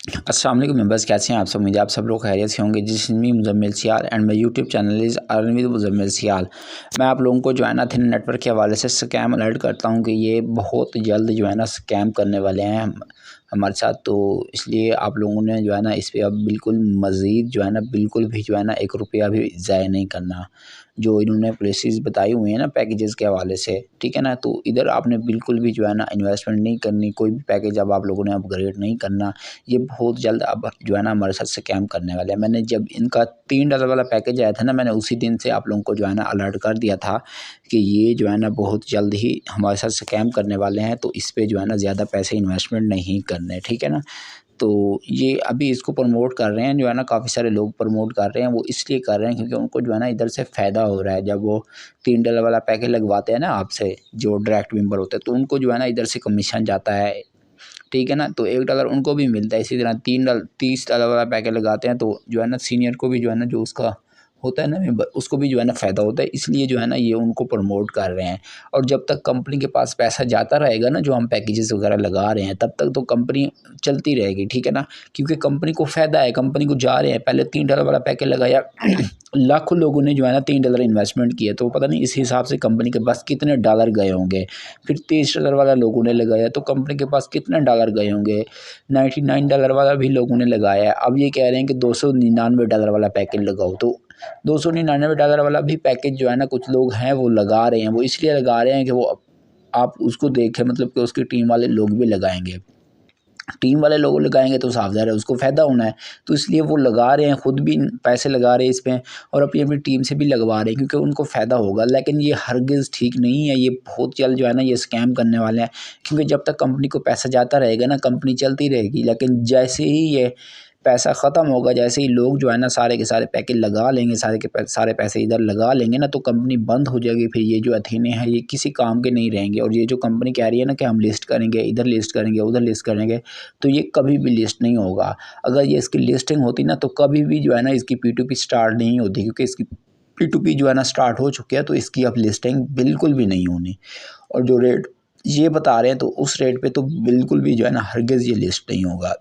अस्सलाम वालेकुम मेंबर्स, कैसे हैं आप सब। मुझे आप सब लोग खैरियत से होंगे। जिसमें Muzammil Sial and my YouTube channel is earn with Muzammil Sial. मैं आप लोगों को जो है ना थिन नेटवर्क के हवाले से स्कैम अलर्ट करता हूं कि ये बहुत जल्द जो है ना स्कैम करने वाले हैं हमारे साथ। तो इसलिए आप लोगों ने जो है ना इस पर अब बिल्कुल मज़ीद जो है ना बिल्कुल भी जो है ना 1 रुपया भी ज़ाया नहीं करना। जो इन्होंने पॉलिसीज़ बताई हुई हैं ना पैकेजेस के हवाले से, ठीक है ना, तो इधर आपने बिल्कुल भी जो है ना इन्वेस्टमेंट नहीं करनी। कोई भी पैकेज अब आप लोगों ने अपग्रेड नहीं करना। ये बहुत जल्द अब जो है ना हमारे साथ स्कैम करने वाले हैं। मैंने जब इनका $3 वाला पैकेज आया था ना, मैंने उसी दिन से आप लोगों को जो है ना अलर्ट कर दिया था कि ये जो है ना बहुत जल्द ही हमारे साथ स्कैम करने वाले हैं। तो इस पे जो है ना ज़्यादा पैसे इन्वेस्टमेंट नहीं करने, ठीक है ना। तो ये अभी इसको प्रमोट कर रहे हैं जो है ना, काफ़ी सारे लोग प्रमोट कर रहे हैं। वो इसलिए कर रहे हैं क्योंकि उनको जो है ना इधर से फ़ायदा हो रहा है। जब वो $3 वाला पैकेज लगवाते हैं ना आपसे, जो डायरेक्ट मेंबर होते हैं, तो उनको जो है ना इधर से कमीशन जाता है, ठीक है ना। तो $1 उनको भी मिलता है। इसी तरह $30 वाला पैकेज लगाते हैं तो जो है ना सीनियर को भी जो है ना जो उसका होता है ना मेंबर, उसको भी जो है ना फ़ायदा होता है। इसलिए जो है ना ये उनको प्रमोट कर रहे हैं। और जब तक कंपनी के पास पैसा जाता रहेगा ना, जो हम पैकेजेस वगैरह लगा रहे हैं, तब तक तो कंपनी चलती रहेगी, ठीक है ना। क्योंकि कंपनी को फ़ायदा है, कंपनी को जा रहे हैं। पहले $3 वाला पैकेज लगाया लाखों लोगों ने जो है ना $3 इन्वेस्टमेंट किया, तो पता नहीं इस हिसाब से कंपनी के पास कितने डॉलर गए होंगे। फिर $30 वाला लोगों ने लगाया तो कंपनी के पास कितने डॉलर गए होंगे। $99 वाला भी लोगों ने लगाया है। अब ये कह रहे हैं कि $299 वाला पैकेज लगाओ। तो $299 वाला भी पैकेज जो है ना कुछ लोग हैं वो लगा रहे हैं। वो इसलिए लगा रहे हैं कि वो आप उसको देखें, मतलब कि उसकी टीम वाले लोग भी लगाएंगे। टीम वाले लोग लगाएंगे तो साफ ज़ाहिर है उसको फ़ायदा होना है। तो इसलिए वो लगा रहे हैं, खुद भी पैसे लगा रहे हैं इसमें और अपनी अपनी टीम से भी लगवा रहे हैं क्योंकि उनको फ़ायदा होगा। लेकिन ये हरगिज़ ठीक नहीं है। ये बहुत जल्द जो है ना ये स्कैम करने वाले हैं। क्योंकि जब तक कंपनी को पैसा जाता रहेगा ना, कंपनी चलती रहेगी। लेकिन जैसे ही ये पैसा ख़त्म होगा, जैसे ही लोग जो है ना सारे के सारे पैकेज लगा लेंगे, सारे पैसे इधर लगा लेंगे ना, तो कंपनी बंद हो जाएगी। फिर ये जो अथीने हैं ये किसी काम के नहीं रहेंगे। और ये जो कंपनी कह रही है ना कि हम लिस्ट करेंगे, इधर लिस्ट करेंगे, उधर लिस्ट करेंगे, तो ये कभी भी लिस्ट नहीं होगा। अगर ये इसकी लिस्टिंग होती ना, तो कभी भी जो है ना इसकी P2P स्टार्ट नहीं होती। क्योंकि इसकी P2P जो है ना स्टार्ट हो चुकी है, तो इसकी अब लिस्टिंग बिल्कुल भी नहीं होनी। और जो रेट ये बता रहे हैं तो उस रेट पे तो बिल्कुल भी जो है ना हरगिज़ ये लिस्ट नहीं होगा,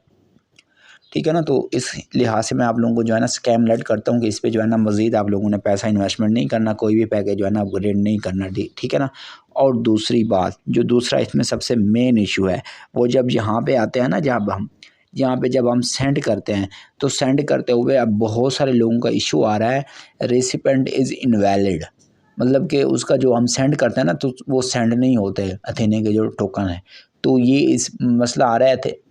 ठीक है ना। तो इस लिहाज से मैं आप लोगों को जो है ना स्कैम अलर्ट करता हूँ कि इस पे जो है ना मज़ीद आप लोगों ने पैसा इन्वेस्टमेंट नहीं करना, कोई भी पैकेज जो है ना अपग्रेड नहीं करना, ठीक है ना। और दूसरी बात, जो दूसरा इसमें सबसे मेन इशू है, वो जब यहाँ पे आते हैं ना, जब हम सेंड करते हैं, तो सेंड करते हुए अब बहुत सारे लोगों का इशू आ रहा है, रेसिपेंट इज़ इनवैलिड। मतलब कि उसका जो हम सेंड करते हैं ना, तो वो सेंड नहीं होते अथेने के जो टोकन है। तो ये इस मसला आ रहा है,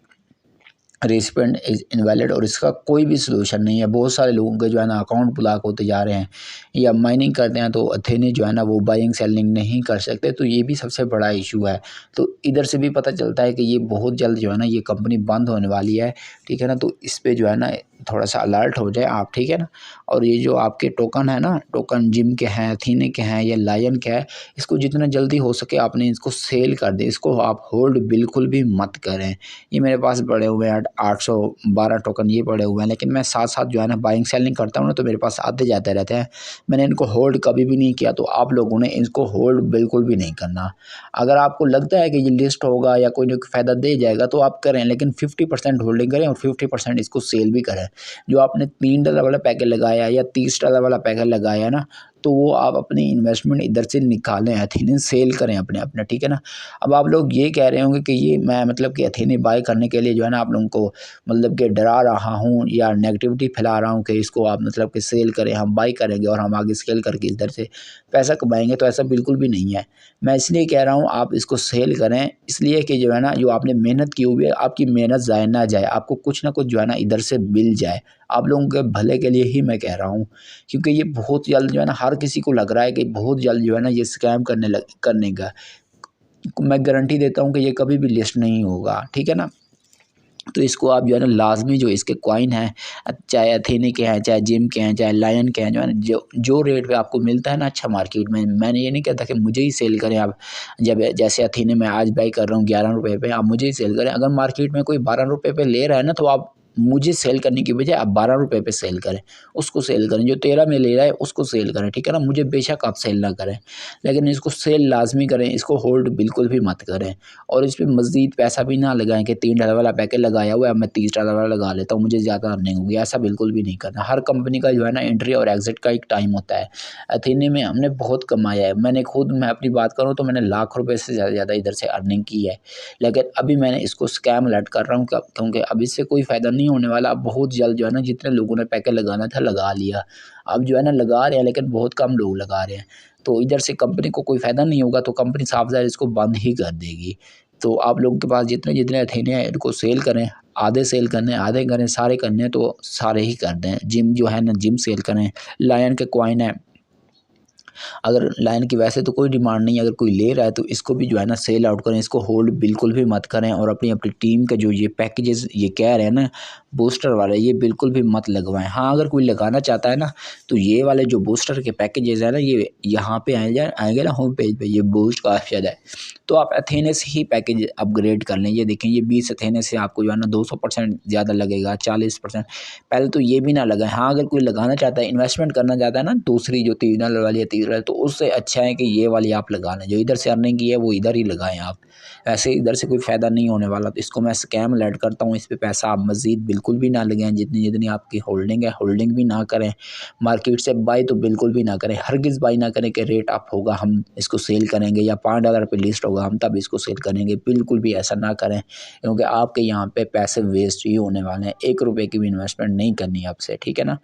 रिसिपेंट इज़ इनवैलिड, और इसका कोई भी सलूशन नहीं है। बहुत सारे लोगों के जो है ना अकाउंट ब्लॉक होते जा रहे हैं, या माइनिंग करते हैं तो अथेने जो है ना वो बाइंग सेलिंग नहीं कर सकते। तो ये भी सबसे बड़ा इशू है। तो इधर से भी पता चलता है कि ये बहुत जल्द जो है ना ये कंपनी बंद होने वाली है, ठीक है ना। तो इस पे जो है ना थोड़ा सा अलर्ट हो जाए आप, ठीक है ना। और ये जो आपके टोकन है ना, टोकन जिम के हैं, अथीने के हैं या लायन के हैं, इसको जितना जल्दी हो सके आपने इसको सेल कर दें। इसको आप होल्ड बिल्कुल भी मत करें। ये मेरे पास पड़े हुए हैं 812 टोकन ये पड़े हुए हैं, लेकिन मैं साथ साथ जो है ना बाइंग सेलिंग करता हूँ ना, तो मेरे पास आते जाते रहते हैं। मैंने इनको होल्ड कभी भी नहीं किया। तो आप लोगों ने इनको होल्ड बिल्कुल भी नहीं करना। अगर आपको लगता है कि ये लिस्ट होगा या कोई ना कोई फ़ायदा दे जाएगा तो आप करें, लेकिन 50% होल्डिंग करें और 50% इसको सेल भी करें। जो आपने $3 वाला पैकेज लगाया या $30 वाला पैकेज लगाया है ना, तो वो आप अपनी इन्वेस्टमेंट इधर से निकालें, अथेने सेल करें अपने अपने, ठीक है ना। अब आप लोग ये कह रहे होंगे कि ये मैं मतलब कि अथेने बाय करने के लिए जो है ना आप लोगों को मतलब कि डरा रहा हूँ या नेगेटिविटी फैला रहा हूँ कि इसको आप मतलब कि सेल करें, हम बाई करेंगे और हम आगे स्केल करके इधर से पैसा कमाएंगे। तो ऐसा बिल्कुल भी नहीं है। मैं इसलिए कह रहा हूँ आप इसको सेल करें, इसलिए कि जो है ना जो आपने मेहनत की हुई है, आपकी मेहनत ज़ाया ना जाए, आपको कुछ ना कुछ जो है ना इधर से मिल जाए। आप लोगों के भले के लिए ही मैं कह रहा हूँ। क्योंकि ये बहुत जल्द जो है ना हर किसी को लग रहा है कि बहुत जल्द जो है ना ये स्कैम करने का मैं गारंटी देता हूँ कि ये कभी भी लिस्ट नहीं होगा, ठीक है ना। तो इसको आप जो है ना लाज़मी जो इसके कॉइन हैं, चाहे अथेने के हैं, चाहे जिम के हैं, चाहे लायन के हैं, जो है ना जो जो रेट पे आपको मिलता है ना अच्छा मार्केट में, मैंने ये नहीं कहता कि मुझे ही सेल करें आप। जब जैसे अथेने मैं आज बाई कर रहा हूँ ₹11 पे, आप मुझे ही सेल करें। अगर मार्केट में कोई ₹12 पे ले रहा है ना, तो आप मुझे सेल करने की बजाय आप 12 रुपये पे सेल करें, उसको सेल करें। जो 13 में ले रहा है उसको सेल करें, ठीक है ना। मुझे बेशक आप सेल ना करें, लेकिन इसको सेल लाजमी करें, इसको होल्ड बिल्कुल भी मत करें। और इस पर मज़ीद पैसा भी ना लगाएं कि $3 वाला पैकेज लगाया हुआ है, अब मैं $30 वाला लगा लेता हूँ, मुझे ज़्यादा अर्निंग होगी। ऐसा बिल्कुल भी नहीं करना। हर कंपनी का जो है ना एंट्री और एग्ज़िट का एक टाइम होता है। अथेने में हमने बहुत कमाया है। मैं अपनी बात करूँ तो मैंने लाख रुपए से ज़्यादा इधर से अर्निंग की है, लेकिन अभी मैंने इसको स्कैम अलर्ट कर रहा हूँ क्योंकि अब इससे कोई फ़ायदा नहीं होने वाला। अब बहुत जल्द जो है ना जितने लोगों ने पैकेज लगाना था लगा लिया, अब जो है ना लगा रहे हैं, लेकिन बहुत कम लोग लगा रहे हैं। तो इधर से कंपनी को कोई फ़ायदा नहीं होगा, तो कंपनी साफ ज़ाहिर इसको बंद ही कर देगी। तो आप लोगों के पास जितने जितने अथेने हैं इनको सेल करें, आधे सेल करने आधे करें, सारे करने तो सारे ही कर दें। जिम जो है ना जिम सेल करें। लायन के कॉइन है, अगर लाइन की वैसे तो कोई डिमांड नहीं है, अगर कोई ले रहा है तो इसको भी जो है ना सेल आउट करें, इसको होल्ड बिल्कुल भी मत करें। और अपनी अपनी टीम का जो ये पैकेजेस ये कह रहे हैं ना बूस्टर वाले, ये बिल्कुल भी मत लगवाएं। हाँ, अगर कोई लगाना चाहता है ना तो ये वाले जो बूस्टर के पैकेजेस है ना ये यहाँ पे आएंगे ना होम पेज पे, ये बूस्ट का ऑप्शन है, तो आप अथेने से ही पैकेज अपग्रेड कर लें। ये देखें, ये 20 अथेने से आपको जो है ना 200% ज़्यादा लगेगा, 40%। पहले तो ये भी ना लगाएं। हाँ, अगर कोई लगाना चाहता है, इन्वेस्टमेंट करना चाहता है ना, दूसरी जो $3 वाली है, तो उससे अच्छा है कि ये वाली आप लगा लें। जो इधर से अर्निंग की है वो इधर ही लगाएं आप, ऐसे इधर से कोई फ़ायदा नहीं होने वाला। तो इसको मैं स्कैम अलर्ट करता हूँ, इस पे पैसा आप मज़ीद बिल्कुल भी ना लगाएं। जितनी जितनी आपकी होल्डिंग है होल्डिंग भी ना करें। मार्केट से बाई तो बिल्कुल भी ना करें, हरगिज़ बाई ना करें कि रेट अप होगा हम इसको सेल करेंगे, या $5 पे लिस्ट होगा हम तब इसको सेल करेंगे। बिल्कुल भी ऐसा ना करें, क्योंकि आपके यहाँ पे पैसे वेस्ट ही होने वाले हैं। 1 रुपये की भी इन्वेस्टमेंट नहीं करनी आपसे, ठीक है ना।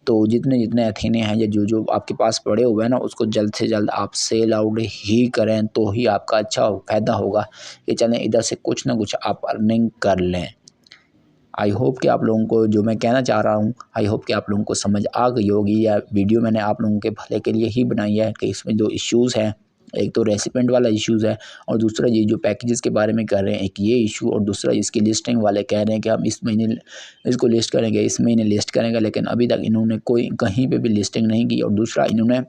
तो जितने जितने अथेने हैं या जो जो आपके पास पड़े हुए हैं ना, उसको जल्द से जल्द आप सेल आउट ही करें, तो ही आपका अच्छा फ़ायदा होगा कि चलें इधर से कुछ ना कुछ आप अर्निंग कर लें। आई होप कि आप लोगों को जो मैं कहना चाह रहा हूँ, आई होप कि आप लोगों को समझ आ गई होगी। या वीडियो मैंने आप लोगों के भले के लिए ही बनाई है कि इसमें जो इश्यूज़ हैं, एक तो रेसिपेंट वाला इश्यूज़ है, और दूसरा ये जो पैकेजेस के बारे में कर रहे हैं, एक ये इशू, और दूसरा इसकी लिस्टिंग वाले कह रहे हैं कि हम इस महीने इसको लिस्ट करेंगे, इस महीने लिस्ट करेंगे, लेकिन अभी तक इन्होंने कोई कहीं पे भी लिस्टिंग नहीं की। और दूसरा इन्होंने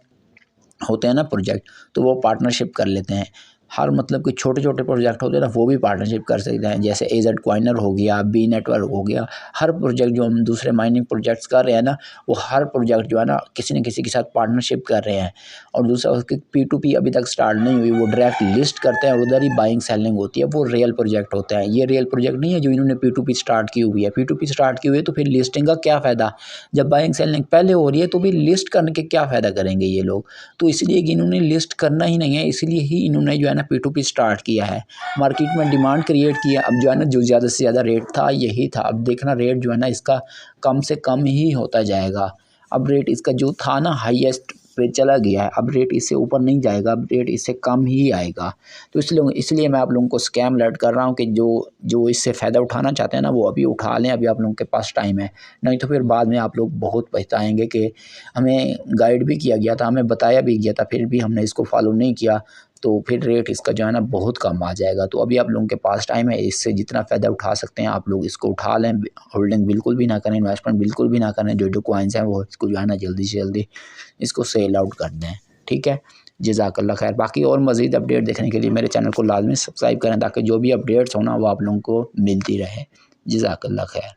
होते हैं ना प्रोजेक्ट, तो वो पार्टनरशिप कर लेते हैं। हर मतलब कि छोटे छोटे प्रोजेक्ट होते हैं ना, वो भी पार्टनरशिप कर सकते हैं। जैसे AZ कॉइनर हो गया, बी नेटवर्क हो गया, हर प्रोजेक्ट जो हम दूसरे माइनिंग प्रोजेक्ट्स कर रहे हैं ना, वो हर प्रोजेक्ट जो है ना किसी न किसी के साथ पार्टनरशिप कर रहे हैं। और दूसरा उसकी P2P अभी तक स्टार्ट नहीं हुई, वो डायरेक्ट लिस्ट करते हैं और उधर ही बाइंग सेलिंग होती है। वो रियल प्रोजेक्ट होते हैं, ये रियल प्रोजेक्ट नहीं है जो इन्होंने P2P स्टार्ट की हुई है। P2P स्टार्ट की हुई है तो फिर लिस्टिंग का क्या फ़ायदा, जब बाइंग सेलिंग पहले हो रही है तो भी लिस्ट करने के क्या फ़ायदा करेंगे ये लोग। तो इसलिए कि इन्होंने लिस्ट करना ही नहीं है, इसलिए ही इन्होंने जो है ना P2P स्टार्ट किया है, मार्केट में डिमांड क्रिएट किया। अब जो है ना जो ज़्यादा से ज़्यादा रेट था यही था, अब देखना रेट जो है ना इसका कम से कम ही होता जाएगा। अब रेट इसका जो था ना हाईएस्ट पे चला गया है, अब रेट इससे ऊपर नहीं जाएगा, अब रेट इससे कम ही आएगा। तो इसलिए मैं आप लोगों को स्कैम अलर्ट कर रहा हूँ कि जो जो इससे फ़ायदा उठाना चाहते हैं ना वो अभी उठा लें, अभी आप लोगों के पास टाइम है। नहीं तो फिर बाद में आप लोग बहुत पछताएंगे कि हमें गाइड भी किया गया था, हमें बताया भी गया था, फिर भी हमने इसको फॉलो नहीं किया, तो फिर रेट इसका जो है ना बहुत कम आ जाएगा। तो अभी आप लोगों के पास टाइम है, इससे जितना फ़ायदा उठा सकते हैं आप लोग इसको उठा लें। होल्डिंग बिल्कुल भी ना करें, इन्वेस्टमेंट बिल्कुल भी ना करें। जो जो कॉइन्स हैं वो इसको जो है ना जल्दी से जल्दी इसको सेल आउट कर दें, ठीक है। जज़ाकल्लाह खैर। बाकी और मज़ीद अपडेट देखने के लिए मेरे चैनल को लाजमी सब्सक्राइब करें, ताकि जो भी अपडेट्स हो ना वो आप लोगों को मिलती रहे। जज़ाकल्लाह खैर।